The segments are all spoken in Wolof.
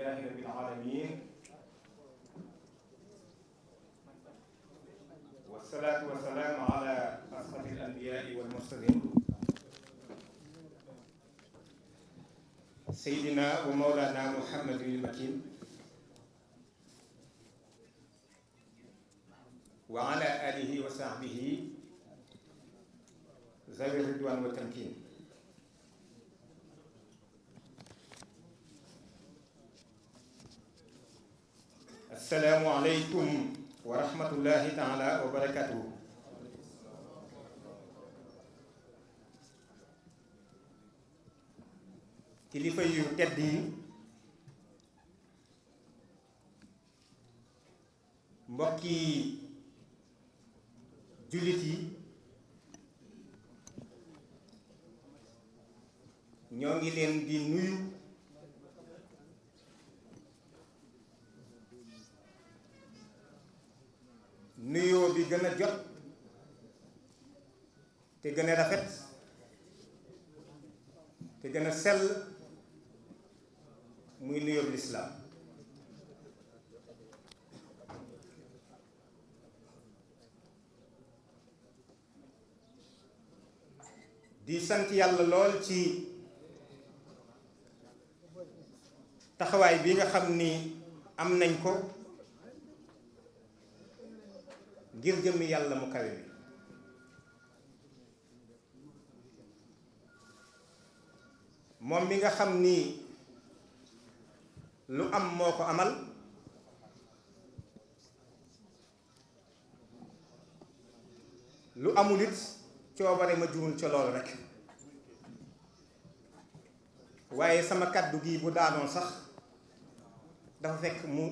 alhamdulillahi rabbil alamin wassalatu wassalamu ala ashrafil anbiyai wal mursalin sayyidina wa mawlana muhammadin al-makin wa ala alihi wa sahbihi zawi ridwan wa tamkin. Assalaamu aleykum wa rahmatullahi taala wa barakatuhu. Kilifa yu tedd yi, mbokki jullit yi, ñoo ngi leen di nuyu nuyoo bi gën a jot te gën a rafet te gën a sell, muy nuyoo bi lislaam. di sant yàlla lool ci taxawaay bi nga xam ni am nañ ko ngir jëmmi yàlla mu kawe bi. moom mi nga xam ni lu am moo ko amal, lu amul it coobare ma juumul ca loolu rekk. waaye sama kàddu gi bu daanoon sax dafa fekk mu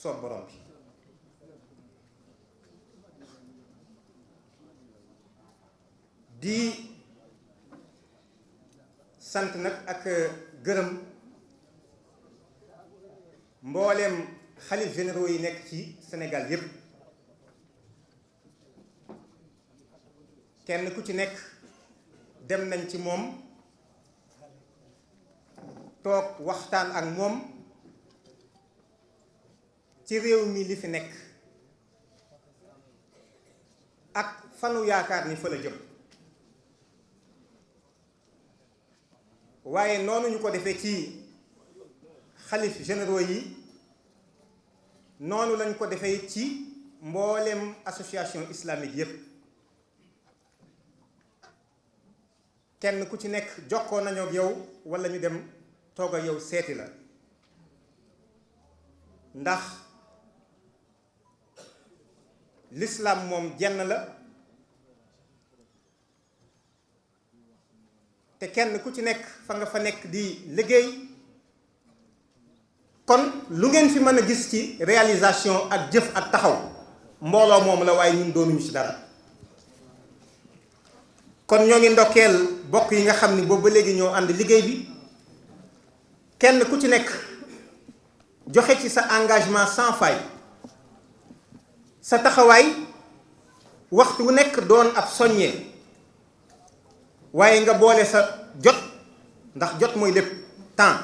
soob borom bi. di sant nag ak gërëm mbooleem xalif généraux yi nekk ci Sénégal yépp. kenn ku ci nekk dem nañ ci moom, toog waxtaan ak moom ci réew mi li fi nekk ak fanu yaakaar ni fa la jëm. waaye noonu ñu ko defee ci xalif généraux yi, noonu lañ ko defee ci mboolem association islamique yépp. kenn ku ci nekk jokkoo nañoo ak yow walla ñu dem toog ak yow seeti la, ndax lislaam moom jenn la te kenn ku ci nekk fa nga fa nekk di liggéey. kon lu ngeen fi mën a gis ci réalisation ak jëf ak taxaw, mbooloo moom la, waaye ñun doonuñu ci dara. kon ñoo ngi ndokkeel bokk yi nga xam ni boobu ba léegi ñoo ànd liggéey bi. kenn ku ci nekk joxe ci sa engagement sans faille, sa taxawaay waxtu wu nekk doon ab soññee, waaye nga boole sa jot, ndax jot mooy lépp, temps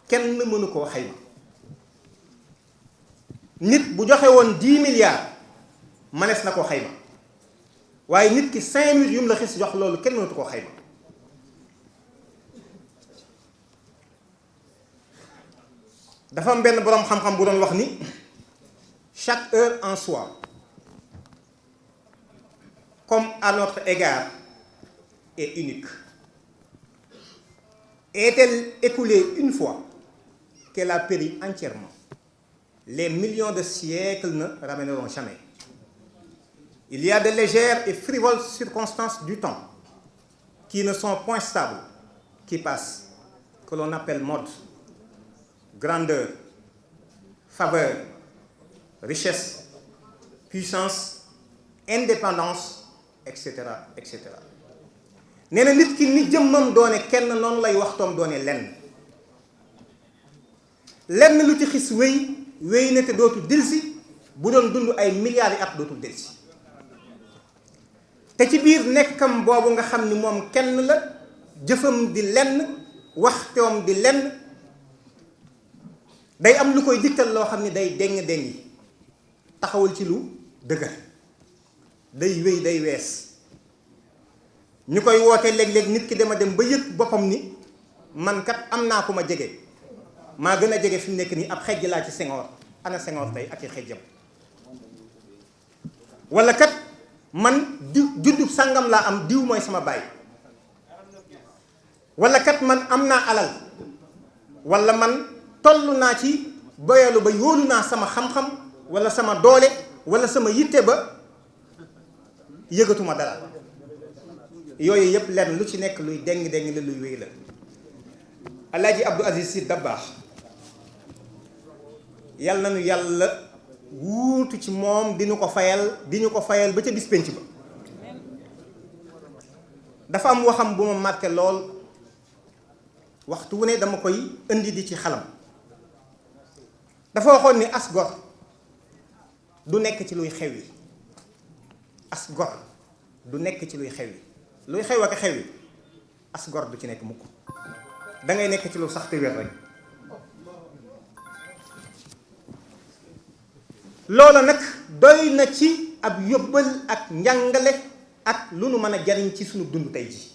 kenn mënu koo xayma. nit bu joxe woon 10 milliards manees na koo xayma, waaye nit ki 5 minutes yu mu la xis jox, loolu kenn mënatu koo xayma. dafa am benn boroom xam-xam bu doon wax ni chaque heure en soi, comme à notre égard, est unique. Est-elle écoulée une fois qu'elle a péri entièrement? Les millions de siècles ne ramèneront jamais. Il y a de légères et frivoles circonstances du temps qui ne sont point stables, qui passent, que l'on appelle mode, grandeur, faveur, richesse, puissance, indépendance, etc., etc. nee na nit ki ni jëmmam doone kenn, noonu lay waxtoom doone lenn. lenn lu ci xis wéy na te dootul delsi, bu doon dund ay milliards yi at dootul delsi. te ci biir nekkam boobu nga xam ni moom kenn la, jëfam di lenn, waxtoom di lenn, day am lu koy diktal loo xam ne day déng taxawul ci lu dëgër, day wéy day wees. ñu koy woote léeg-léeg nit ki dama dem ba yëg boppam ni man kat am naa ko ma jege, maa gën a jege fi mu nekk nii ab xejj laa ci Senghor. ana Senghor tey ak i xejjam. wala kat man juddub sàngam laa am, diw mooy sama baay. wala kat man am naa alal, wala man toll naa ci boyalu ba yóolu naa sama xam-xam wala sama doole wala sama yitte ba yëgatuma dara. yooyu yëpp lenn lu ci nekk luy deng la, luy wéy la. Alaaji Abdou Aziz Sy Dabakh yal na nu yàlla wuutu ci moom di ñu ko fayal ba ca bis penc ba. dafa am waxam bu ma marqué lool, waxtu wu ne dama koy indi di ci xalam. dafa waxoon ni as gor du nekk ci luy xew yi. as gor du nekk ci luy xew yi. luy xew ak xew yi as gor du ci nekk mukk. da ngay nekk ci lu sax te wér rek. loola nag doy na ci ab yóbbal ak njàngale ak lu nu mën a jariñ ci sunu dund tey ji.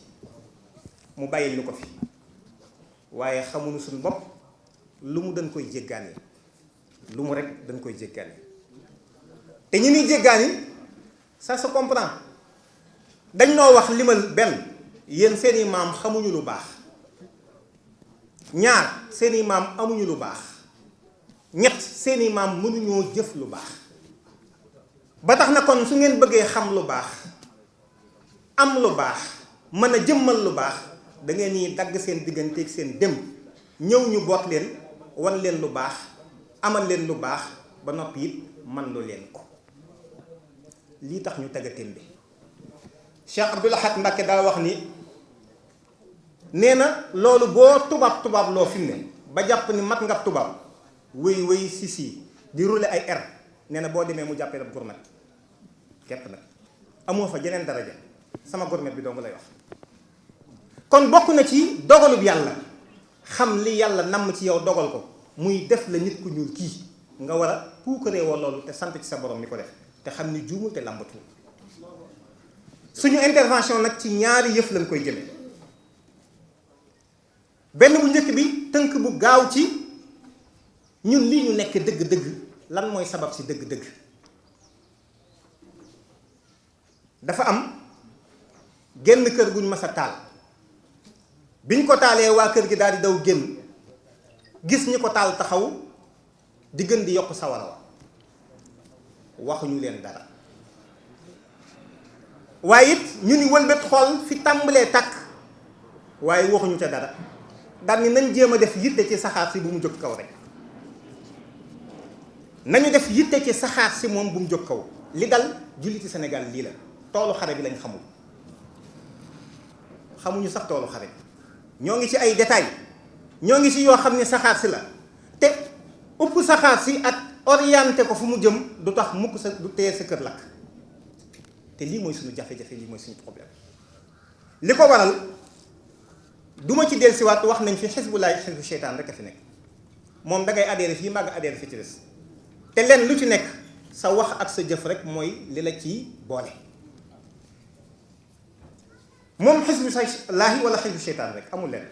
mu bàyyil ñu ko fi waaye xamuñu suñu bopp, lu mu dañ koy jéggaani, lu mu rek dañ koy jéggaani. te ñi ni jéggaani ça se comprend. dañ noo wax limal benn, yéen seeni maam xamuñu lu baax. ñaar, seeni maam amuñu lu baax. ñett, seeni maam mënuñoo jëf lu baax. ba tax na kon su ngeen bëggee xam lu baax, am lu baax, mën a jëmmal lu baax, da ngeen ni dagg seen digganteeg seen démb, ñëw ñu boot leen, wan leen lu baax, amal leen lu baax, ba noppi it man lu leen ko. lii tax ñu tagga témbe. Cheikh Abdoul Ahad Mbacké daa wax ni, nee na loolu boo tubaab loo fi mu ne ba jàpp ni mat nga tubaab, wéy si di rouler ay air, nee na boo demee mu jàppee la gourmet képp nag amoo fa jeneen daraja, sama gourmet bi dong lay wax. kon bokk na ci dogalub yàlla, xam li yàlla namm ci yow dogal ko, muy def la nit ku ñuul kii, nga war a puukaree woo loolu te sant ci sa borom mi ko def, te xam ni juumul te làmbatu. suñu intervention nag ci ñaari yëf lañ koy jëme. benn bu njëkk bi tënk bu gaaw ci ñun lii ñu nekk dëgg-dëgg lan mooy sabab si dëgg-dëgg. dafa am genn kër guñ mas a taal, biñ ko taalee waa kër gi daal di daw génn, gis ñi ko taal taxaw di gën di yokk sawara wa, waxuñu leen dara. waaye it ñu ni wëlbét xool fi tàmbalee takk, waaye waxuñu ca dara. daal ni nañ jéem a def yitte ci saxaar si bu mu jóg kaw rek. nañu def yitte ci saxaar si moom bu mu jóg kaw. li dal julliti Sénégal lii la, toolu xare bi lañ xamuñu sax toolu xare bi. ñoo ngi ci ay détails, ñoo ngi ci yoo xam ne saxaar si la, te upp saxaar si ak orienté ko fu mu jëm du tax mukk sa du téye sa kër lakk. te lii mooy suñu jafe-jafe, lii mooy suñu problème. li ko waral duma ci dellusiwaat, wax nañ fi xisbulaay xisbu seytaan rek a fi nekk. moom dangay adhéré fii mbaa nga adhéré fi ci des, te lenn lu ci nekk sa wax ak sa jëf rek mooy li la ci boole. moom xisbu laahi wala xisbu seytaan rek amul lenn.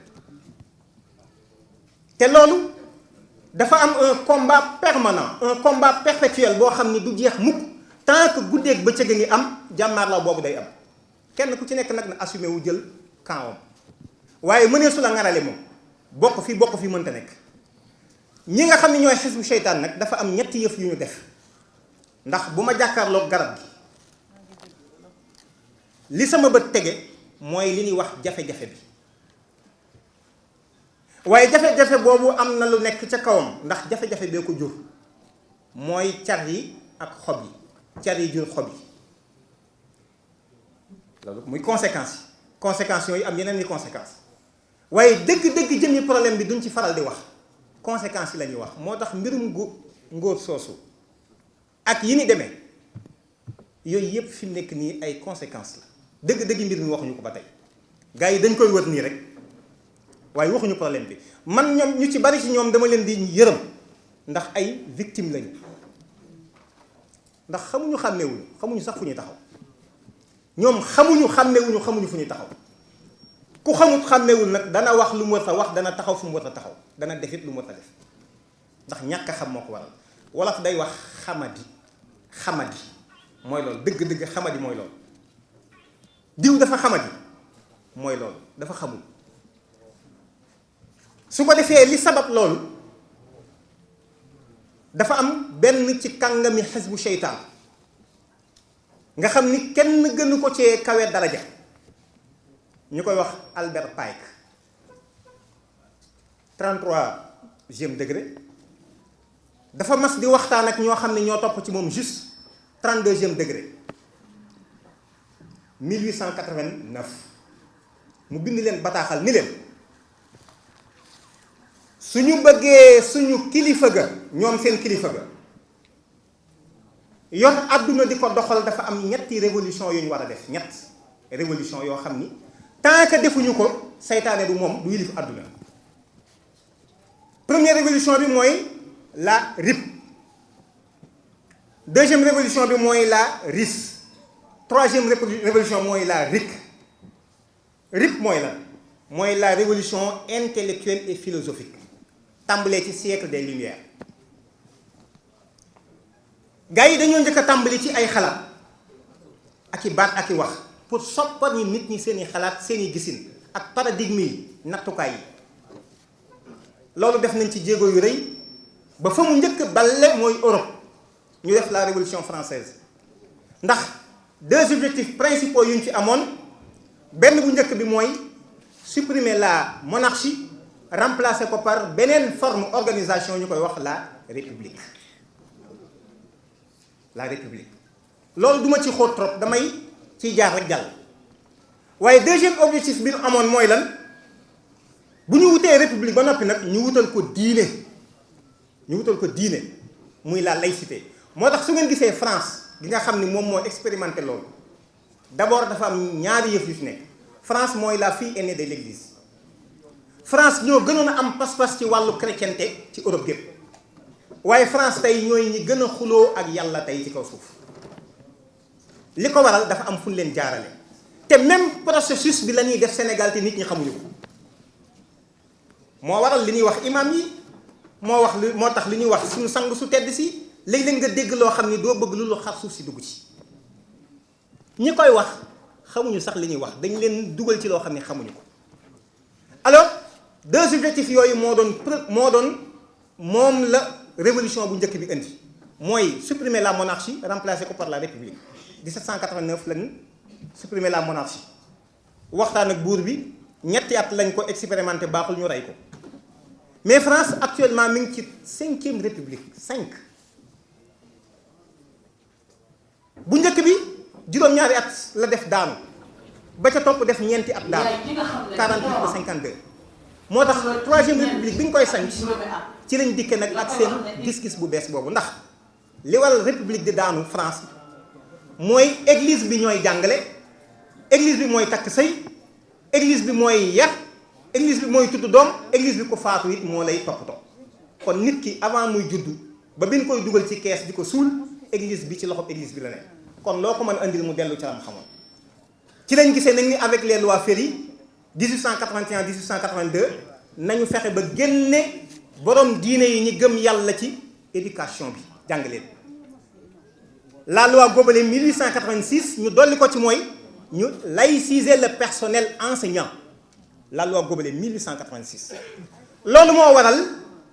te loolu dafa am un combat permanent, un combat perpétuel boo xam ni du jeex mukk. tant que guddeeg bëccëg a ngi am, jàmmaar la boobu day am. kenn ku ci nekk nag na assumé wu jël kaawam, waaye mënee su la ngarale moom bokk fi mënta nekk. ñi nga xam ne ñooy xisbu seytaan nag dafa am ñetti yëf yu ñu def. ndax bu ma jàkkaarloog garab gi, li sama bët tege mooy li ñuy wax jafe-jafe bi. waaye jafe-jafe boobu am na lu nekk ca kawam, ndax jafe-jafe bee ko jur, mooy car yi ak xob yi. car yi jur xob yi, loolu muy conséquences yooyu am yeneen ni conséquences. waaye dëgg-dëgg jëmmi problème bi duñ ci faral di wax, conséquences yi la ñuy wax. moo tax mbirum ngóor soosu ak yi ni demee, yooyu yëpp fi mu nekk nii ay conséquences la. dëgg-dëgg mbir mi waxuñu ko ba tey, gars yi dañ koy wër nii rek, waaye waxuñu problème bi. man ñoom ñu ci bari ci ñoom dama leen di yërëm, ndax ay victimes lañu ndax xamuñu xàmmewuñu xamuñu sax fu ñuy taxaw ñoom xamuñu xàmmewuñu xamuñu fu ñuy taxaw ku xamut xàmmewul nag dana wax lu mu war a wax dana taxaw fu mu war a taxaw dana defit lu mu war a def ndax ñàkk a xam moo ko waral wolof day wax xamadi mooy loolu dëgg-dëgg xamadi mooy loolu diw dafa xamadi mooy loolu dafa xamul su ko defee li sabab loolu dafa am benn ci kàngami xisbu seytaan nga xam ni kenn gënu ko cee kawe daraja ñu koy wax Albert Pike 33e degré dafa mas di waxtaan ak ñoo xam ne ñoo topp ci moom juste 32e degré 1889 mu bind leen bataaxal ni leen suñu bëggee suñu kilifa ga ñoom seen kilifa ga yor àdduna di ko doxal dafa am ñetti révolution yu ñu war a def ñett révolution yoo xam ni tant que defuñu ko seytaane du moom du yilif àdduna. Première révolution bi mooy la RIP, deuxième révolution bi mooy la RIS, troisième révolution mooy la RIC. RIP mooy la mooy la révolution intellectuelle et philosophique tàmbalee ci siècle des Lumières. gars yi dañoo njëkk a tàmbali ci ay xalaat ak i baat ak i wax pour soppar ñi nit ñi seeni xalaat seeni gisin ak paradigme yi nattukaay yi. loolu def nañ ci jéego yu rëy ba fa mu njëkk balle mooy Europe ñu def la révolution française ndax deux objectifs principaux yu ñu ci amoon benn bu njëkk bi mooy supprimer la monarchie remplacer ko par beneen forme organisation ñu koy wax la république. La république loolu duma ci xóot trop damay ciy jaar rek jàll waaye deuxième objectif bi ñu amoon mooy lan bu ñu wutee république ba noppi nag ñu wutal ko diine muy la laïcité. moo tax su ngeen gisee France gi nga xam ni moom moo expérimenté loolu d'abord dafa am ñaari yëf yu ci nekk. France mooy la fille aînée de l'église. France ñoo gënoon a am pas-pas ci wàllu chrétienté ci Europe gépp waaye France tey ñooy ñi gën a xuloo ak yàlla tey ci kaw suuf li ko waral dafa am fu ñu leen jaarale te même processus bi la ñuy def Sénégal te nit ñi xamuñu ko moo waral li ñuy wax imam yi moo tax li ñuy wax suñu sang su tedd si léeg-léeg nga dégg loo xam ni doo bëgg lu xar suuf si dugg ci ñi koy wax xamuñu sax li ñuy wax dañ leen dugal ci loo xam ne xamuñu ko. alors deux objectifs yooyu moom la révolution bu njëkk bi indi mooy supprimer la monarchie remplacer ko par la république 1789 lañ supprimer la monarchie waxtaan ak buur bi ñetti at lañ ko expérimenté baaxul ñu rey ko mais France actuellement mi ngi ci 5e république 5 bu njëkk bi juróom-ñaari at la def daanu ba ca topp def ñeenti at daanu 48 ba 52 moo tax 3e république bi ñu koy sanc ci lañ dikke nag ak seen gis-gis bu bees boobu ndax li waral république di daanu France mooy église bi ñooy jàngale église bi mooy takk sëy église bi mooy yar église bi mooy tudd doom église bi ko faatu it moo lay toppatoo kon nit ki avant muy juddu ba bi ñu koy dugal ci kees di ko suul église bi ci loxob église bi la nekk kon loo ko mën a andil mu dellu ca la mu xamoon ci lañ gisee nag ni avec les lois Ferry 1881 1882 nañu fexe ba génne borom diine yi ñi gëm yàlla ci éducation bi jàng leen. la loi Gobelet 1886 ñu dolli ko ci mooy ñu laïciser le personnel enseignant la loi Gobelet 1886. loolu moo waral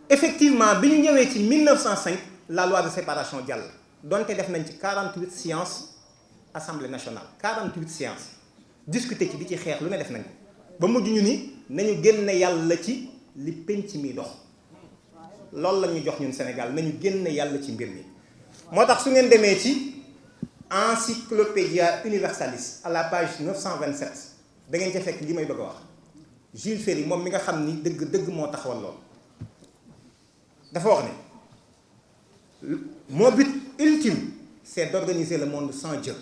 effectivement bi ñu ñëwee ci 1905 la loi de séparation jàll donte def nañ ci 48 séances assemblée nationale 48 séances discuter ci di ci xeex lu ne def nañ ko ba mujj ñu ni nañu génne yàlla ci li penc mi dox loolu la ñu jox ñun Sénégal nañu génne yàlla ci mbir mi. moo tax su ngeen demee ci Encyclopædia Universalis à la page 927 da ngeen ca fekk li may bëgg a wax Jules Ferry moom mi nga xam ni dëgg moo taxawal loolu dafa wax ne mon but ultime c'est d'organiser le monde sans Dieu.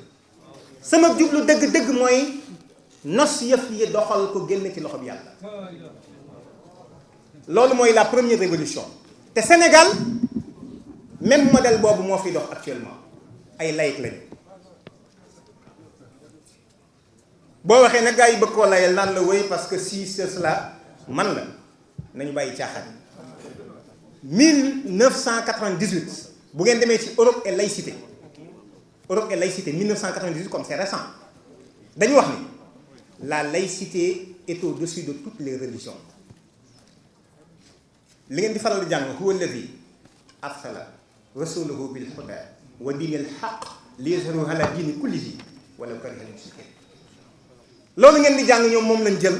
sama jublu dëgg mooy nos yëf yi doxal ko génn ci loxo bi yàlla loolu mooy la première révolution te Sénégal même modèle boobu moo fi dox actuellement ay laïc lañu. boo waxee nag gars yi bëgg koo layal naan la wéy parce que si c'est cela man la nañu bàyyi caaxaan. 1998 bu ngeen demee ci Europe et laïcité 1998 comme c'est récent dañu wax ni la laïcité est au-dessus de toutes les religions. li ngeen di faral di jàng huwa alladi arsala rasulahu bil huda wa dinil haqq liyuzhirahu ala dini kullihi walaw kariha al mushrikun. loolu ngeen di jàng ñoom moom lañ jël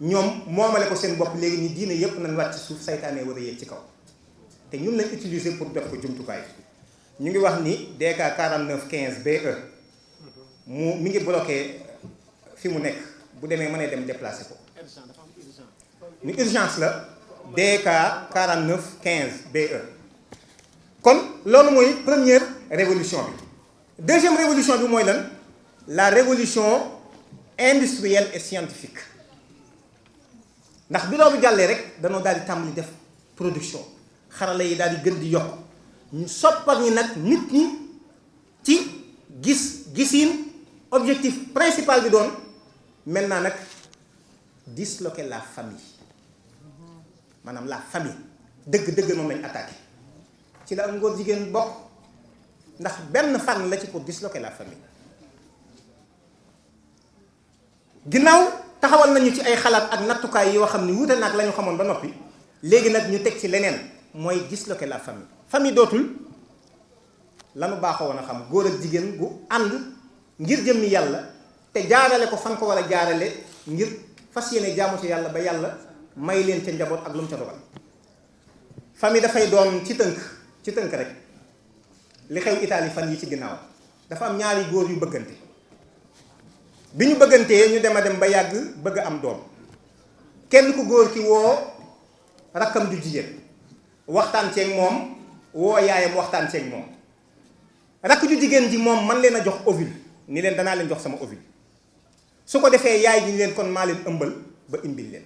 ñoom moomale ko seen bopp léegi ni diine yépp nañ wàcc suuf saytaane war a yéeg ci kaw te ñun lañ utiliser pour def ko jumtukaay. ñu ngi wax ni DK 4915 BE mi ngi bloqué fi mu nekk bu demee mën a dem déplacer ko ni urgence la DK 4915 BE. kon loolu mooy première révolution bi. deuxième révolution bi mooy lan la révolution industrielle et scientifique ndax bi loolu jàllee rek danoo daal di tàmbali def production xarala yi daal di gën di yokk ñu soppal ñi nag nit ñi ci gisiin objectif principal bi doon maintenant nag disloquer la famille maanaam la famille dëgg-dëgg moom lañ attaqué ci la am ngóor jigéen bokk ndax benn fànn la ci pour disloquer la famille. ginnaaw taxawal nañu ci ay xalaat ak nattukaay yoo xam ni wuute naag la ñu xamoon ba noppi léegi nag ñu teg ci leneen mooy disloquer la famille. famille dootul lanu baaxoo woon a xam góor ak jigéen gu ànd ngir jëmmi yàlla te jaarale ko fan ko war a jaarale ngir fas yéene jaamu ci yàlla ba yàlla may leen ca njaboot ak lu mu ca dogal. famille dafay doon ci tënk rek li xew Italie fan yi ci ginnaaw dafa am ñaari góor yu bëggante bi ñu bëggantee ñu dem a dem ba yàgg bëgg a am doom kenn ku góor ki woo rakkam ju jigéen waxtaan ceeg moom woo yaayam waxtaan ceeg moom rakk ju jigéen ji moom man leen a jox ovule ni leen danaa leen jox sama ovule su ko defee yaay ji ni leen kon maa leen ëmbal ba imbil leen.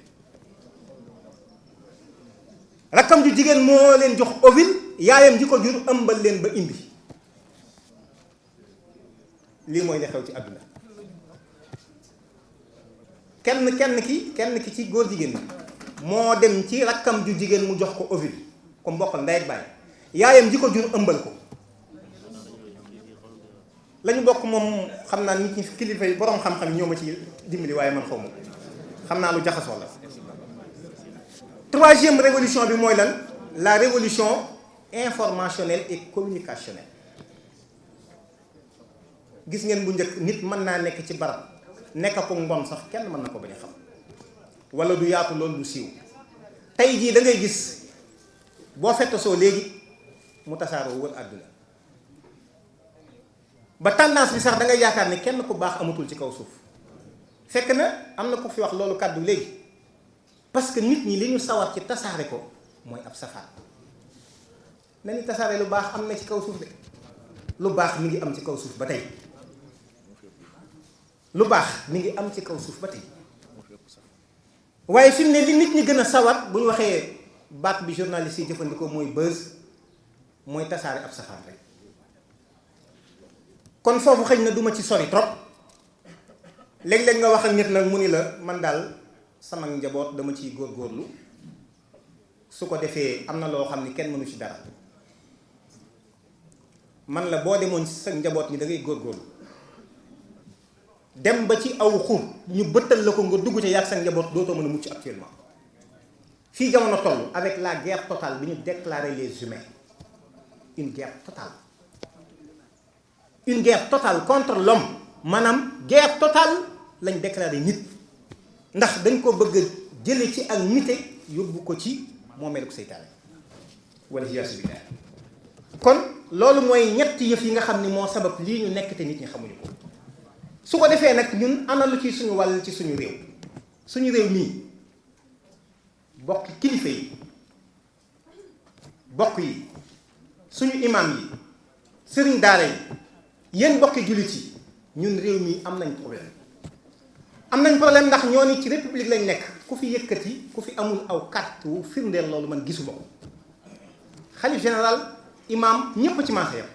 rakkam ju jigéen moo leen jox ovule yaayam ji ko jur ëmbal leen ba imbi. lii mooy li xew ci àdduna. kenn ki ci góor jigéen ñi moo dem ci rakkam ju jigéen mu jox ko ovule ko mbokkal ndey ak baay yaayam ji ko jur ëmbal ko. lañu bokk moom xam naa nit ñi kilifa yi boroom xam-xam yi ñoo ma ci dimbali waaye man xaw ma xam naa lu jaxasoo la. troisième révolution bi mooy lan la révolution informationnelle et communicationnelle. gis ngeen bu njëkk nit mën naa nekk ci barab nekk ko ngoon sax kenn mën na ko bañ a xam wala du yaatu loolu du siiw. tey jii da ngay gis boo fettasoo léegi mu tasaaroo wër àdduna ba tendance bi sax da ngay yaakaar ne kenn ku baax amatul ci kaw suuf fekk na am na ko fi wax loolu kàddu léegi parce que nit ñi li ñu sawar ci tasaare ko mooy ab safaan. nañu tasaare lu baax am na ci kaw suuf de lu baax mi ngi am ci kaw suuf ba tey lu baax mi ngi am ci kaw suuf ba tey waaye fi mu ne li nit ñi gën a sawar bu ñu waxee baat bi journaliste yi jëfandikoo mooy buzz mooy tasaare ab safaan rek. kon foofu xëy na duma ci sori trop léeg-léeg nga wax ak nit nag mu ni la man daal sama njaboot dama ciy góorgóorlu su ko defee am na loo xam ni kenn mënu ci dara man la boo demoon sa njaboot ñi da ngay góorgóorlu dem ba ci aw xur ñu bëttal la ko nga dugg ca yàgg sa njaboot dootoo mën a mucc actuellement fii jamono toll avec la guerre totale bi ñu déclaré les humains une guerre totale contre l'homme maanaam guerre totale lañ déclaré nit ndax dañ ko bëgg a jële ci ak nite yóbbu ko ci moomeelu ko seytaane wala iyaasu billaah. kon loolu mooy ñetti yëf yi nga xam ni moo sabab lii ñu nekk te nit ñi xamuñu ko su ko defee nag ñun ana lu ci suñu wàll ci suñu réew mii bokk kilifa yi bokk yi suñu imam yi sëriñ daara yi yéen bokki jullit yi ñun réew mi am nañ problème am nañ problème ndax ñoo ni ci république lañ nekk ku fi yëkkati ku fi amul aw carte wu firndeel loolu man gisuma ko xalif général imam ñëpp ci marché yam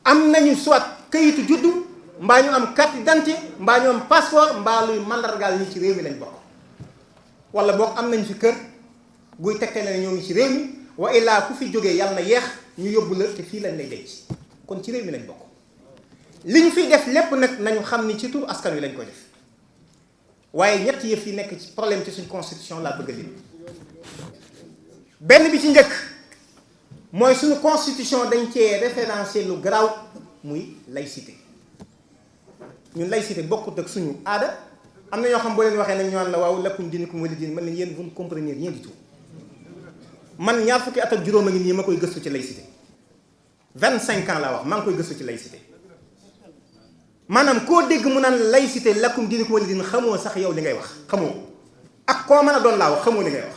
am nañu soit këyitu juddu mbaa ñu am carte d'identité mbaa ñu am passeport mbaa luy mandargaal ñi ci réew mi lañ bokk wala boog am nañ fi kër guy tegtale ne ñoo ngi ci réew mi wa illaa ku fi jógee yàlla na yeex ñu yóbbu la te fii lañ lay denc kon ci réew mi lañ bokk li ñu fiy def lépp nag nañu xam ni ci turu askan wi lañ koy def waaye ñett yëf yi nekk ci problème ci suñ constitution laa bëgg a lim benn bi ci njëkk mooy suñu constitution dañ cee référencé lu garaaw muy laïcité ñun laïcité bokkut ak suñu aada am na ñoo xam boo leen waxee nag ñu naan la waaw lakum diinukum waliya diin man leen yéen vous ne comprenez rien du tout man ñaar fukki at ak juróom a ngi nii ma koy gëstu ci laïcité 25 ans laa wax maa ngi koy gëstu ci laïcité maanaam koo dégg mu naan laïcité lakum diinukum waliya diin xamoo sax yow li ngay wax xamoo ko ak koo mën a doon laa wax xamoo li ngay wax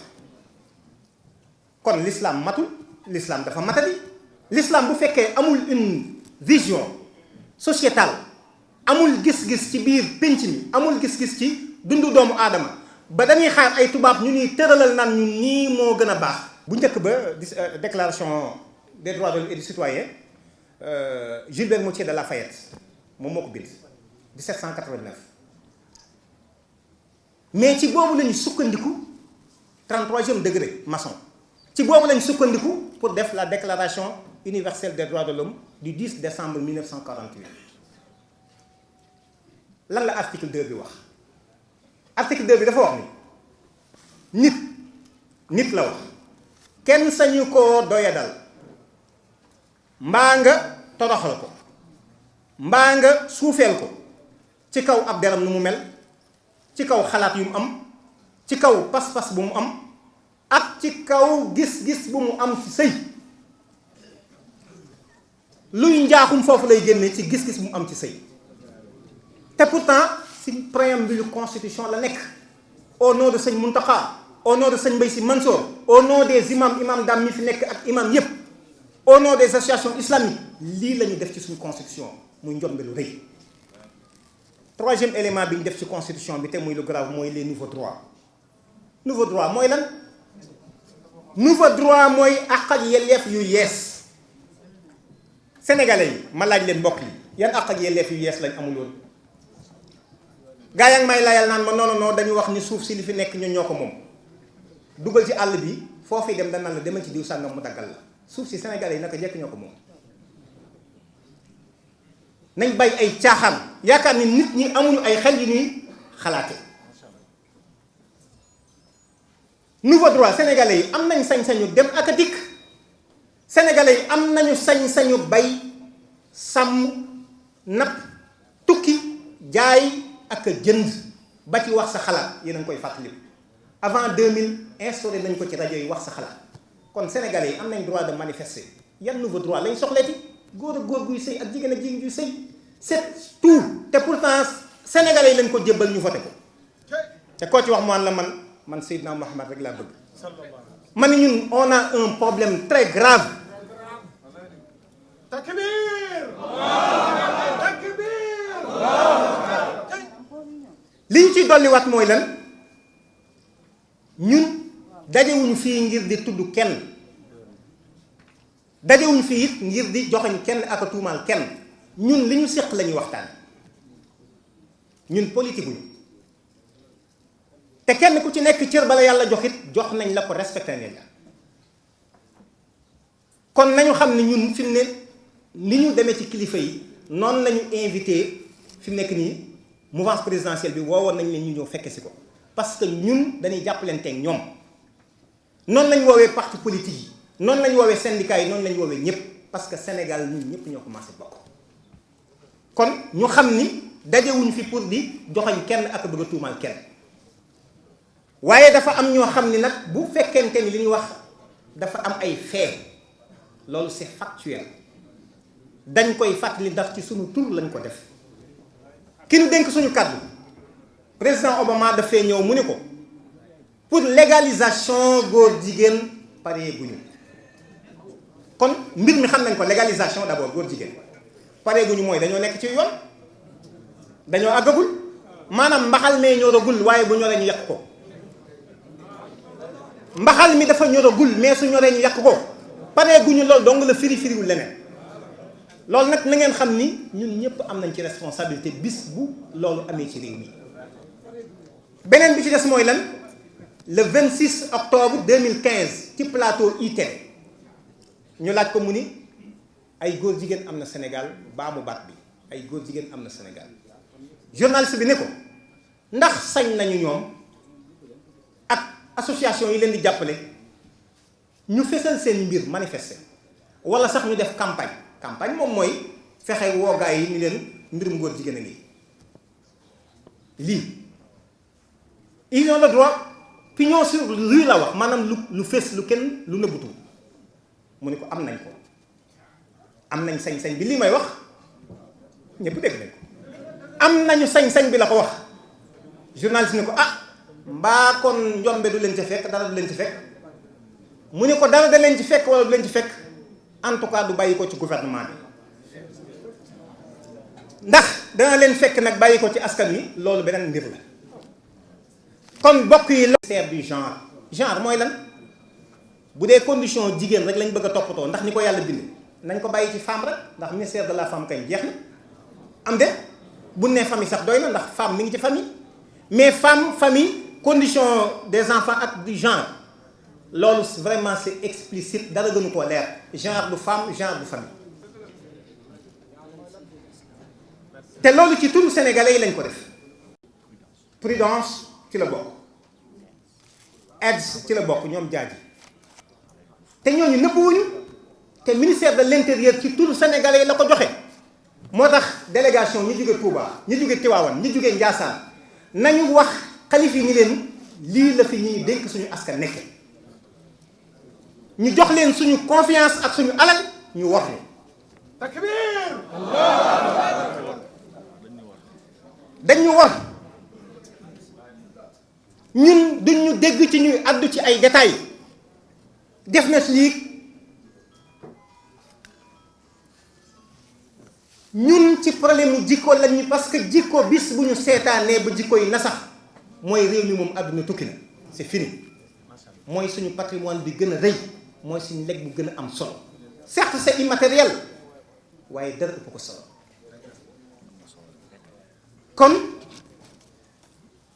kon l'islam matul l'islam dafa matadi l'islam bu fekkee amul une vision sociétale amul gis-gis ci biir pénc mi amul gis-gis ci dundu doomu aadama ba dañuy xaar ay tubaab ñu ñuy tëralal naan ñu nii moo gën a baax bu njëkk ba déclaration des droits de l'homme et du citoyen Gilbert Moutier de Lafayette moom moo ko bind 1789 mais ci boobu lañu sukkandiku 33e degré maçon ci boobu lañu sukkandiku pour def la déclaration universelle des droits de l'homme du 10 décembre 1948 lan la article 2 bi wax article 2 bi dafa wax ni nit la wax kenn sañu koo doyadal mbaa nga toroxal ko mbaa nga suufeel ko ci kaw ab deram nu mu mel ci kaw xalaat yu mu am ci kaw pas-pas bu mu am ak ci kaw gis-gis bu mu am ci sëy luy njaaxum foofu lay génne ci gis-gis bu mu am ci sëy te pourtant ci préambule constitution la nekk au nom de sëñ Mountakha au nom de sëñ Mbaye Sy Mansour au nom des imam daam mi fi nekk ak imam yépp au nom des associations islamiques lii la ñu def ci suñu constitution muy njombe lu rëy troisième élément bi ñu def ci constitution bi te muy lu grave mooy les nouveaux droits mooy lan nouveau droit mooy àq ak yelleef yu yees sénégalais yi ma laaj leen mbokk yi yan àq ak yelleef yu yees lañ amul woon gaa yaa ngi may layal naan ma non dañu wax ni suuf si li fi nekk ñun ñoo ko moom dugal ci àll bi foofu dem danaan la demal ci diw sàngam mu daggal la suuf si sénégalais yi naka jekk ñoo ko moom nañ bay ay caaxaan yaakaar ni nit ñi amuñu ay xel yu ñuy xalaate nouveau droit sénégalais yi am nañ sañ-sañu dem ak a dikk sénégalais yi am nañu sañ-sañu bay sàmm napp tukki jaay ak a jënd ba ci wax sa xalaat yéen a ngi koy fàttali avant 2000 instauré nañ ko ci rajo yi wax sa xalaat kon sénégalais yi am nañ droit de manifester yan nouveau droit lañ soxleeti góor ak góor guy sëy ak jigéen ak jigéen guy sëy c'est tout te pourtant sénégalais yi lañ ko jébbal ñu voté ko te koo ci wax mu la man Seydina Mohamed rek laa bëgg man ñun on a un problème très grave takbir li ñu ciy dolliwaat mooy lan ñun dajewuñu fii ngir di tudd kenn dajewuñu fii it ngir di joxoñ kenn ak a tuumaal kenn ñun li ñu séq la ñuy waxtaan ñun politique uñu te kenn ku ci nekk cër bala yàlla jox it jox nañ la ko respecté nañ la kon nañu xam ne ñun fi mu ne ni ñu demee ci kilifa yi noonu lañu invité fi mu nekk nii mouvance présidentielle bi woowoon nañ leen ñu ñëw fekke si ko parce que ñun dañuy jàppalanteeg ñoom noonu lañ woowee parti politique yi noonu lañ woowee syndicats yi noonu lañ woowee ñëpp parce que Sénégal ñun ñëpp ñoo commencé bokk kon ñu xam ni dajewuñ fi pour di joxoñ kenn ak bëgg a tuumaal kenn waaye dafa am ñoo xam ni nag bu fekkente ni li ñuy wax dafa am ay fait loolu c'est factuel dañ koy fàttali ndax ci suñu tur lañ ko def ki ñu dénk suñu kàddu président Obama dafay ñëw mu ni ko pour légalisation góor jigéen pare guñu kon mbir mi xam nañ ko légalisation d'abord góor jigéen pare guñu mooy dañoo nekk ci yoon dañoo àggagul maanaam mbaxal mee ñoragul waaye bu ñoree ñu yàq ko mbaxal mi dafa ñoragul mais su ñoree ñu yàq ko paree guñu loolu dong la firiwul leneen loolu nag na ngeen xam ni ñun ñëpp am nañ ci responsabilité bis bu loolu amee ci réew mi beneen bi ci des mooy lan le 26 octobre 2015 ci plateau ITN ñu laaj ko mu ni ay góor jigéen am na Sénégal baamu baat bi ay góor jigéen am na Sénégal journaliste bi ne ko ndax sañ nañu ñoom ak association yi leen di jàppale ñu fesal seen mbir manifester wala sax ñu def campagne moom mooy fexe woogaay yi ni leen mbirum góor jigéen a ngi lii ils ont le droit pignon sur rue la wax maanaam lu fes lu kenn lu nëbbutu mu ne ko am nañ ko am nañ sañ-sañ bi lii may wax ñëpp dégg nañ ko am nañu sañ-sañ bi la ko wax journaliste ne ko ah mbaa kon njombe du leen ci fekk dara du leen ci fekk mu ne ko dara da leen ci fekk wala du leen ci fekk en tout cas du bàyyi ko ci gouvernement bi ndax dana leen fekk nag bàyyi ko ci askan wi loolu beneen mbir la kon bokk yi la ministère du genre mooy lan bu dee condition jigéen rek lañ bëgg a toppatoo ndax ni ko yàlla bind nañ ko bàyyi ci femme rek ndax ministère de la femme kañ jeex na am de bu nee famille sax doy na ndax femme mi ngi ci famille mais famille condition des enfants ak du genre loolu vraiment c'est explicite dara gënu koo leer genre du femme genre du famille te loolu ci turu sénégalais yi lañ ko def prudence ci la bokk AIDS ci la bokk ñoom jaaji te ñooñu nëbbuwuñu te ministère de l'intérieur ci turu sénégalais yi la ko joxe moo tax délégation ñi jóge Touba ñi jóge Tivaouane ñi jóge Ndiassane nañu wax xalif yi ni leen lii la fi ñuy dénk suñu askan nekke ñu jox leen suñu confiance ak suñu alal ñu wax ni takbir dañ ñu war ñun duñ ñu dégg ci ñuy addu ci ay détails def na lii ñun ci problème mu jikko lañu parce que jikko bis bu ñu seetaanee ba jikko yi na sax mooy réew mi moom àdduna tukki na c'est fini mooy suñu patrimoine bi gën a rëy mooy suñu lekk bu gën a am solo certes c'est immatériel waaye dara ëpp ko solo kon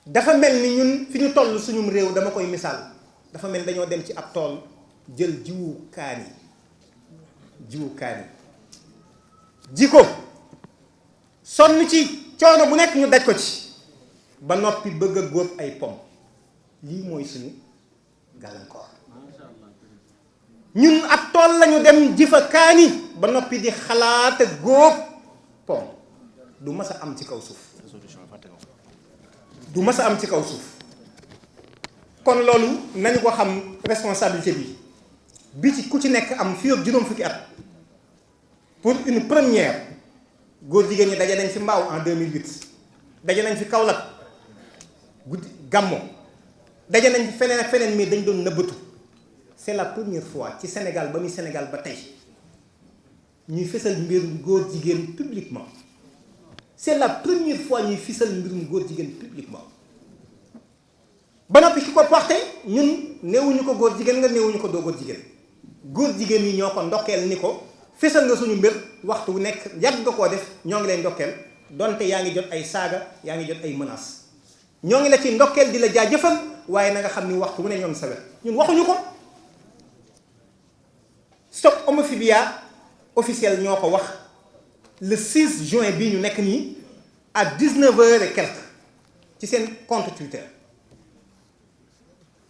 dafa mel ni ñun fi ñu toll suñum réew dama koy misaal dafa mel ni dañoo dem ci ab tool jël jiwu kaan yi ji ko sonn ci coono bu nekk ñu daj ko ci ba noppi bëgg a góob ay pom lii mooy suñu gàllankoor ñun ab tool lañu dem ji fa kaani ba noppi di xalaat a góob pom du mas a am ci kaw suuf kon loolu nañu ko xam responsabilité bi ci ku ci nekk am fii ak juróom fukki at pour une première góor jigéen ñi daje nañ fi Mbao en 2008 daje nañ fi Kaolack guddi Gammo daje nañ fi feneen ak feneen mais dañ doon nëbbatu c'est la première fois ci Sénégal ba muy Sénégal ba tey ñuy fësal mbirum góor jigéen publiquement c'est la première fois ñuy fësal mbirum góor jigéen publiquement ba noppi ki ko porté ñun néewuñu ko góor jigéen nga néewuñu ko doo góor jigéen yi ñoo ko ndokkeel ni ko fësal nga suñu mbir waxtu wu nekk yàgg nga koo def ñoo ngi lay ndokkeel donte yaa ngi jot ay saaga yaa ngi jot ay menaces ñoo ngi la ci ndokkeel di la jaajëfal waaye na nga xam ni waxtu wu ne ñoo ngi sa wet ñun waxuñu ko stop homophobie officiel ñoo ko wax le 6 juin bii ñu nekk nii à 19h et quelques ci seen compte Twitter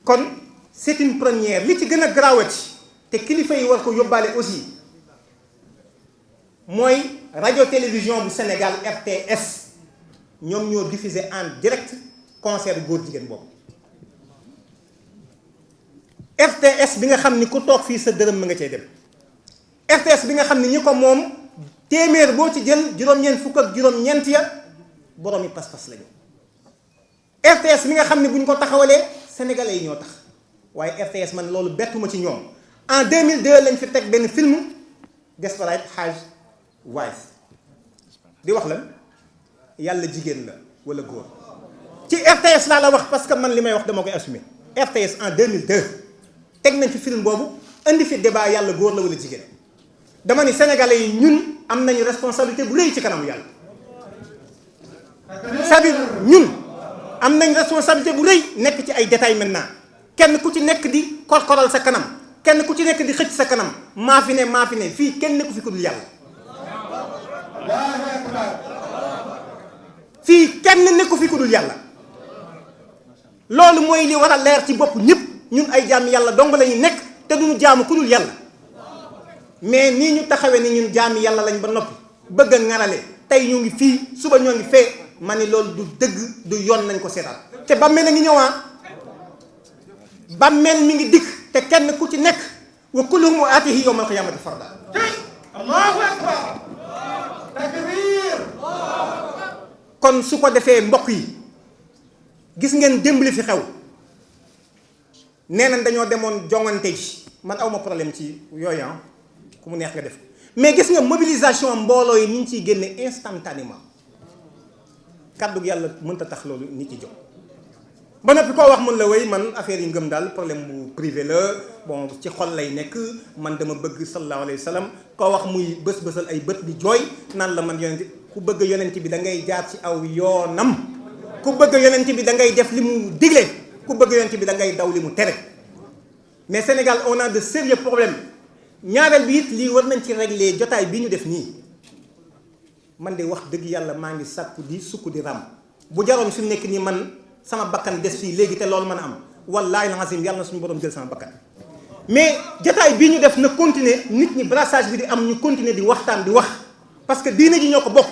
kon c'est une première li ci gën a garaawati te kilifa yi war ko yóbbaale aussi mooy radio télévision bu Sénégal RTS ñoom ñoo diffusé en direct concert góor jigéen boobu RTS bi nga xam ni ku toog fii sa dërëm mi nga cay dem RTS bi nga xam ni ñi ko moom téeméer boo ci jël juróom-ñeent fukk ak juróom-ñeent ya borom yi pas-pas lañu RTS bi nga xam ni bu ñu ko taxawalee sénégalais yi ñoo tax waaye RTS man loolu bettuma ci ñoom en 2002 lañ fi teg benn film Desperate Housewives di wax lan yàlla jigéen la wala góor ci RTS laa la wax parce que man li may wax dama koy assumer. RTS en 2002 teg nañ fi film boobu indi fi débat yàlla góor la wala jigéen dama ni sénégalais yi ñun am nañu responsabilité bu rëy ci kanamu yàlla. c'est-à-dire ñun am nañ responsabilité bu rëy nekk ci ay détails maintenant kenn ku ci nekk di korkoral sa kanam kenn ku ci nekk di xëcc sa kanam maa fi ne fii kenn nekku fi ku dul yàlla. fii kenn nekku fi ku dul yàlla. loolu mooy li war a leer ci bopp ñëpp ñun ay jaam yàlla dong la ñu nekk te duñu jaamu ku dul yàlla mais nii ñu taxawee ni ñun jaami yàlla lañ ba noppi bëgg a ŋarale tey ñu ngi fii suba ñoo ngi fee ma ni loolu du dëgg du yoon nañ ko seetaan te bàmmeel a ngi ñëwaa bàmmeel mi ngi dikk te kenn ku ci nekk wa kulluhum aatihi yawmal qiyaamati farda. allahu akbar takbir. kon su ko defee mbokk yi gis ngeen démb li fi xew nee nañ dañoo demoon jongante ji man awma problème ci yooyu ku mu neex nga def mais gis nga mobilisation mbooloo yi ni ñu ciy génne instantanément kàddu yàlla mënta tax loolu nit ci jóg ba noppi koo wax mën la wéy man affaire yi ngëm daal problème bu privé la bon ci xol lay nekk man dama bëgg sallallahu alayhi wa sallam koo wax muy bës-bësal ay bët di jooy naan la man yonent ku bëgg yonent bi da ngay jaar ci aw yoonam ku bëgg yonent bi da ngay def li mu digle ku bëgg yonent bi da ngay daw li mu tere mais Sénégal on a de sérieux problèmes ñaareel bi it lii war nañ ci régler jotaay bi ñu def nii man de wax dëgg yàlla maa ngi sàkku di sukk di ram bu jaroon fi mu nekk nii man sama bakkan des fii léegi te loolu mën a am wallaahi alazim yàlla na suñu borom jël sama bakkan mais jotaay bii ñu def na continuer nit ñi brassage bi di am ñu continuer di waxtaan di wax parce que diine ji ñoo ko bokk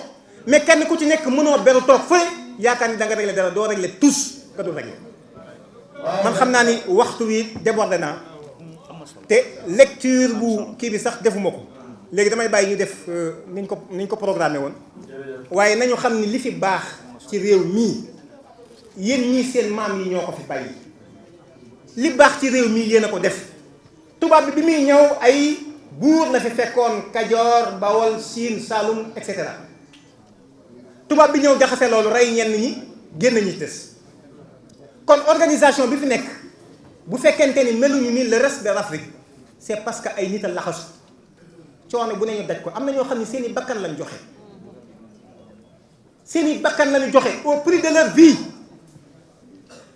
mais kenn ku ci nekk mënoo beru toog fële yaakaar ni da nga régler dara doo régler tous nga du régler man xam naa ni waxtu wi débordé naa te lecture bu kii bi sax defuma ko léegi damay bàyyi ñu def niñ ko programmé woon waaye nañu xam ni li fi baax ci réew mii yéen ñii seen maam yi ñoo ko fi bàyyi li baax ci réew mii yéen a ko def tubaab bi muy ñëw ay buur la fi fekkoon Kajoor Bawol Siin Saalum et cetera tubaab bi ñëw jaxase loolu rey ñenn ñi génn ñi des kon organisation bi fi nekk bu fekkente ni meluñu ni le reste de l'Afrique c'est parce que ay nit a laxasu coono bu ne ñu daj ko am na ñoo xam ne seen i bakkan lañ joxe seen i bakkan lañu joxe au prix de leur vie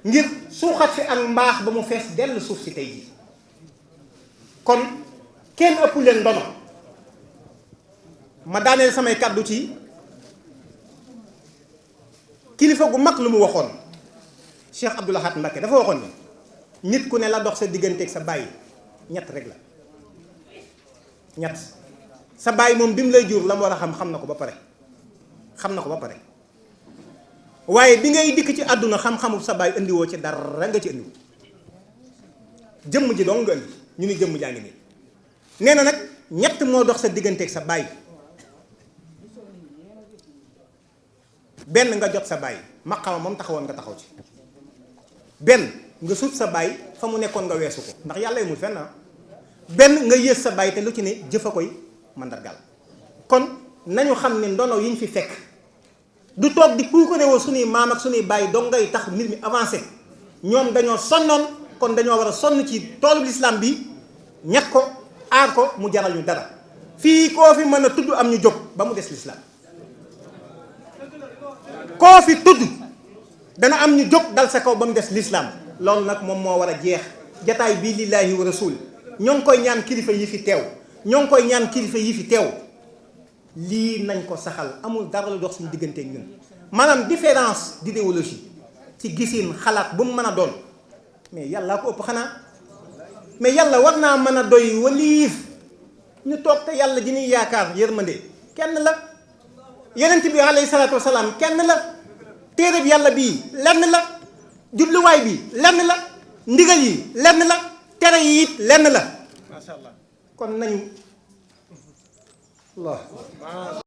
ngir suuxat fi ak mbaax ba mu fees dell suuf si tey jii kon kenn ëpp leen ndono ma daaneel samay kàddu ci kilifa gu mag lu mu waxoon Cheikh Abdoul Ahad Mbacké dafa waxoon ni nit ku ne la dox sa digganteeg sa bàyyi ñett rek la ñett sa bàyyi moom bi mu lay jur la mu war a xam na ko ba pare waaye bi ngay dikk ci àdduna xam-xamu sa bàyyi indiwoo ci dara nga ci indiwu jëmm ji dong nga indi ñu ni jëmm jaa ngi nii nee na nag ñett moo dox sa digganteeg sa bàyyi benn nga jot sa bàyyi maqama moom taxawoon nga taxaw ci benn nga suut sa bàyyi fa mu nekkoon nga weesu ko ndax yàlla yemul fenn benn nga yées sa bàyyi te lu ci ne jëf a koy mandargal kon nañu xam ne ndono yi ñu fi fekk du toog di puukarewoo suñuy maam ak suñuy bàyyi dong ngay tax mbir mi avancé ñoom dañoo sonnoon kon dañoo war a sonn ci toolu lislaam bi ñàkk ko aar ko mu jaral ñu dara fii koo fi mën a tudd am ñu jóg ba mu des lislaam koo fi tudd dana am ñu jóg dal sa kaw ba mu des lislaam loolu nag moom moo war a jeex jataay bii lillaahi wa rasul ñoo ngi koy ñaan kilifa yi fi teew lii nañ ko saxal amul dara lu dox suñu digganteeg ñun maanaam différence d'idéologie ci gisin xalaat bu mu mën a doon mais yàlla ko ëpp xanaa mais yàlla war naa mën a doy waliif ñu toog te yàlla ji ñuy yaakaar yërmande kenn la yonent bi alayhi salaatu wasalaam kenn la téere bi yàlla bii lenn la jubluwaay bi lenn la ndigal yi lenn la tere yi it lenn la kon nañu Allah